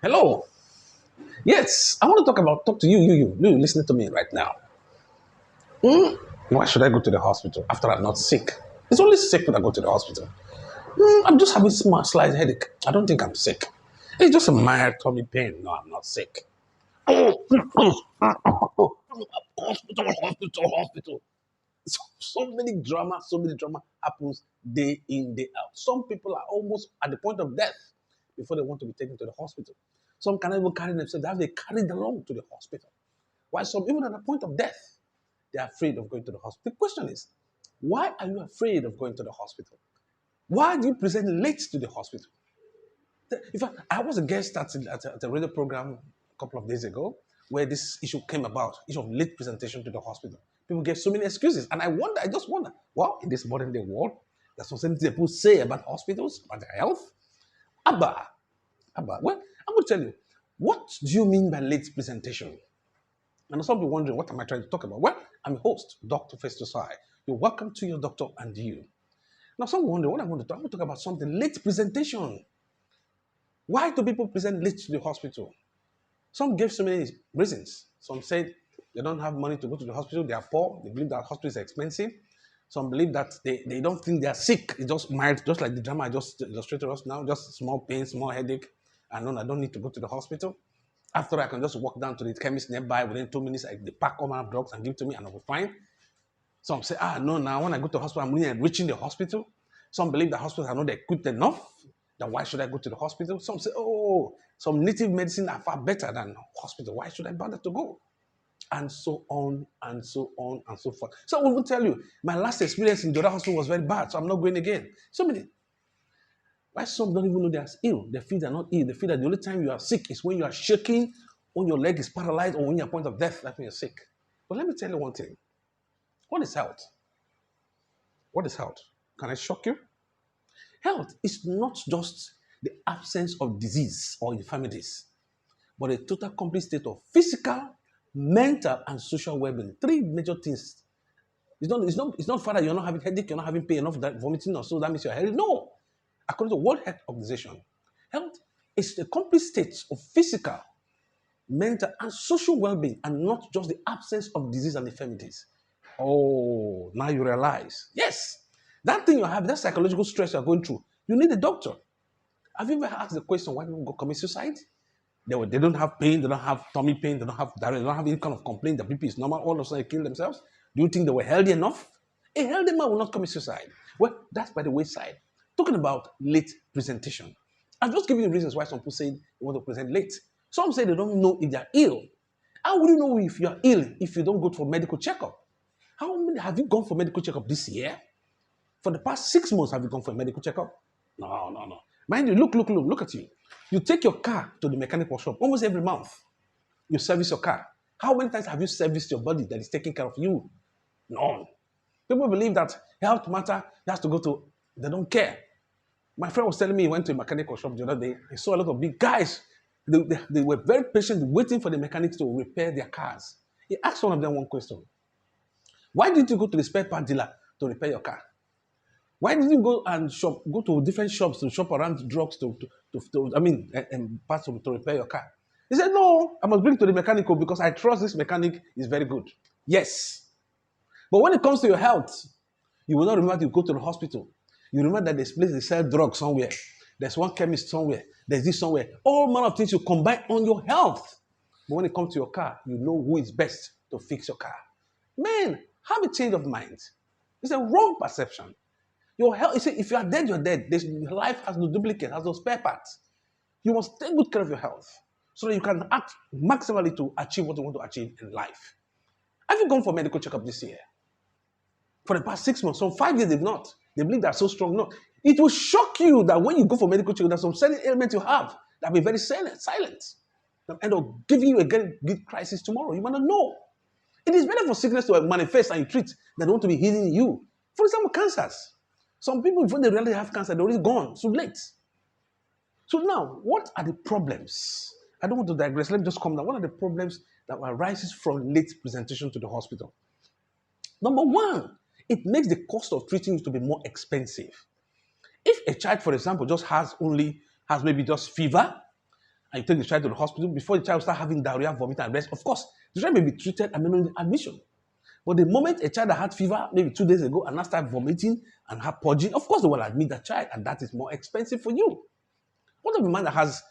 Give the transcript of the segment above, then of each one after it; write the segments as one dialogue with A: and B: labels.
A: Hello. Yes, I want to talk to you listening to me right now. Why should I go to the hospital after I'm not sick? It's only sick when I go to the hospital. I'm just having small slight headache. I don't think I'm sick. It's just a mild tummy pain. No, I'm not sick. Hospital. So many drama happens day in, day out. Some people are almost at the point of death before they want to be taken to the hospital. Some cannot even carry themselves. They have to be carried along to the hospital. While some, even at the point of death, they're afraid of going to the hospital. The question is, why are you afraid of going to the hospital? Why do you present late to the hospital? In fact, I was a guest at a radio program a couple of days ago where this issue came about, issue of late presentation to the hospital. People gave so many excuses. And I just wonder, well, in this modern day world, there's something people say about hospitals, about their health. Abba, well, I'm going to tell you, what do you mean by late presentation? And some people wondering, what am I trying to talk about? Well, I'm a host, Dr. Festus I. You're welcome to your doctor and you. Now, some wonder what I'm going to talk. I'm going to talk about something late presentation. Why do people present late to the hospital? Some gave so many reasons. Some said they don't have money to go to the hospital, they are poor, they believe that hospital is expensive. Some believe that they don't think they are sick. It's just mild, just like the drama I just illustrated us now, just small pain, small headache. And no, I don't need to go to the hospital. After I can just walk down to the chemist nearby within 2 minutes, they pack all my drugs and give to me and I'll be fine. Some say, no, now when I go to the hospital, I'm really reaching the hospital. Some believe the hospitals are not equipped enough. Then why should I go to the hospital? Some say, oh, some native medicine are far better than hospital. Why should I bother to go? And so on and so on and so forth. So I will tell you, my last experience in the other hospital was very bad, so I'm not going again. So many. Why some don't even know they're ill? They feel they're not ill. They feel that the only time you are sick is when you are shaking, when your leg is paralyzed, or when you're at point of death. That's when you're sick. But let me tell you one thing. What is health? What is health? Can I shock you? Health is not just the absence of disease or infirmities, but a total complete state of physical, mental, and social well-being. Three major things. It's not far that you're not having headache, you're not having pain, you're not vomiting, or so that means you're healthy. No. According to World Health Organization, health is a complete state of physical, mental, and social well-being, and not just the absence of disease and infirmities. Oh, now you realize. Yes, that thing you have, that psychological stress you're going through, you need a doctor. Have you ever asked the question why people go commit suicide? They don't have pain, they don't have tummy pain, they don't have diarrhea, they don't have any kind of complaint that BP is normal, all of a sudden they kill themselves? Do you think they were healthy enough? A healthy man will not commit suicide. Well, that's by the wayside. Talking about late presentation. I'm just giving you reasons why some people say they want to present late. Some say they don't know if they're ill. How would you know if you're ill if you don't go for medical checkup? How many have you gone for medical checkup this year? For the past 6 months, have you gone for a medical checkup? No, no, no. Mind you, look at you. You take your car to the mechanic workshop almost every month. You service your car. How many times have you serviced your body that is taking care of you? None. People believe that health matter, he has to go to, they don't care. My friend was telling me he went to a mechanic workshop the other day. He saw a lot of big guys. They were very patient waiting for the mechanics to repair their cars. He asked one of them one question. Why didn't you go to the spare part dealer to repair your car? Why didn't you go and go to different shops to shop around drugs parts to repair your car? He said, no, I must bring it to the mechanical because I trust this mechanic is very good. Yes. But when it comes to your health, you will not remember to go to the hospital. You remember that there's place they sell drugs somewhere. There's one chemist somewhere. There's this somewhere. All manner of things you combine on your health. But when it comes to your car, you know who is best to fix your car. Man, have a change of mind. It's a wrong perception. Your health, you see, if you are dead, you're dead. Life has no duplicate, has no spare parts. You must take good care of your health so that you can act maximally to achieve what you want to achieve in life. Have you gone for medical checkup this year? For the past 6 months, some 5 years, they've not. They believe they're so strong. No. It will shock you that when you go for medical checkup, there's some certain ailments you have that will be very silent. They'll end up giving you a good crisis tomorrow. You might not know. It is better for sickness to manifest and you treat than want to be healing you. For example, cancers. Some people, when they really have cancer, they're already gone. So late. So now, what are the problems? I don't want to digress. Let me just come down. What are the problems that arises from late presentation to the hospital? Number one, it makes the cost of treating you to be more expensive. If a child, for example, just has maybe just fever, and you take the child to the hospital, before the child start having diarrhea, vomiting, and rest, of course, the child may be treated and may not need admission. But the moment a child that had fever maybe 2 days ago and now start vomiting and have purging, of course they will admit that child, and that is more expensive for you. What of a man that has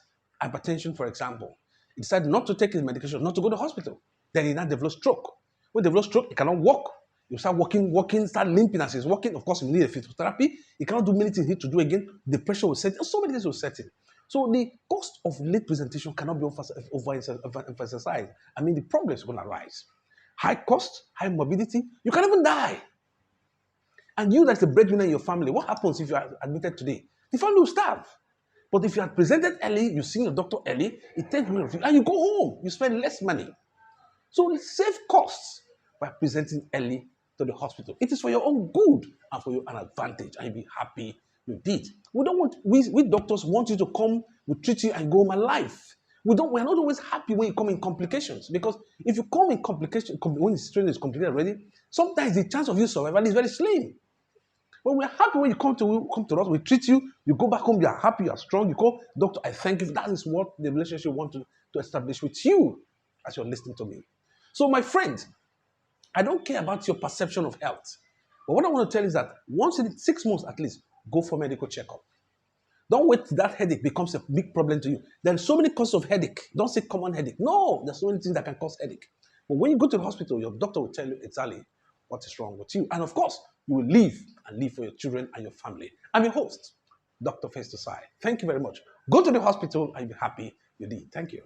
A: hypertension, for example? He decided not to take his medication, not to go to the hospital. Then he now develops stroke. When he develops stroke, he cannot walk. You start walking, start limping as he's walking. Of course, you need a physiotherapy. He cannot do many things he need to do again. The pressure will set in. So many things will set in. So the cost of late presentation cannot be overemphasized. I mean, the problems are going to arise. High cost, high morbidity. You can even die. And you, that's the breadwinner in your family, what happens if you are admitted today? The family will starve. But if you are presented early, you see your doctor early, it takes care of you, and you go home. You spend less money. So save costs by presenting early to the hospital. It is for your own good and for your an advantage, and you'll be happy you did. We doctors want you to come, we treat you and go home alive. We're not always happy when you come in complications, because if you come in complications, when the situation is complicated already, sometimes the chance of you survival is very slim. But we're happy when you come to us, we treat you, you go back home, you are happy, you are strong, you call, doctor, I thank you. That is what the relationship want to establish with you as you're listening to me. So my friend, I don't care about your perception of health. But what I want to tell you is that once in 6 months at least, go for medical checkup. Don't wait till that headache becomes a big problem to you. There are so many causes of headache. Don't say common headache. No, there's so many things that can cause headache. But when you go to the hospital, your doctor will tell you exactly what is wrong with you. And of course, you will live and live for your children and your family. I'm your host, Dr. Face to Side. Thank you very much. Go to the hospital and you'll be happy you did. Thank you.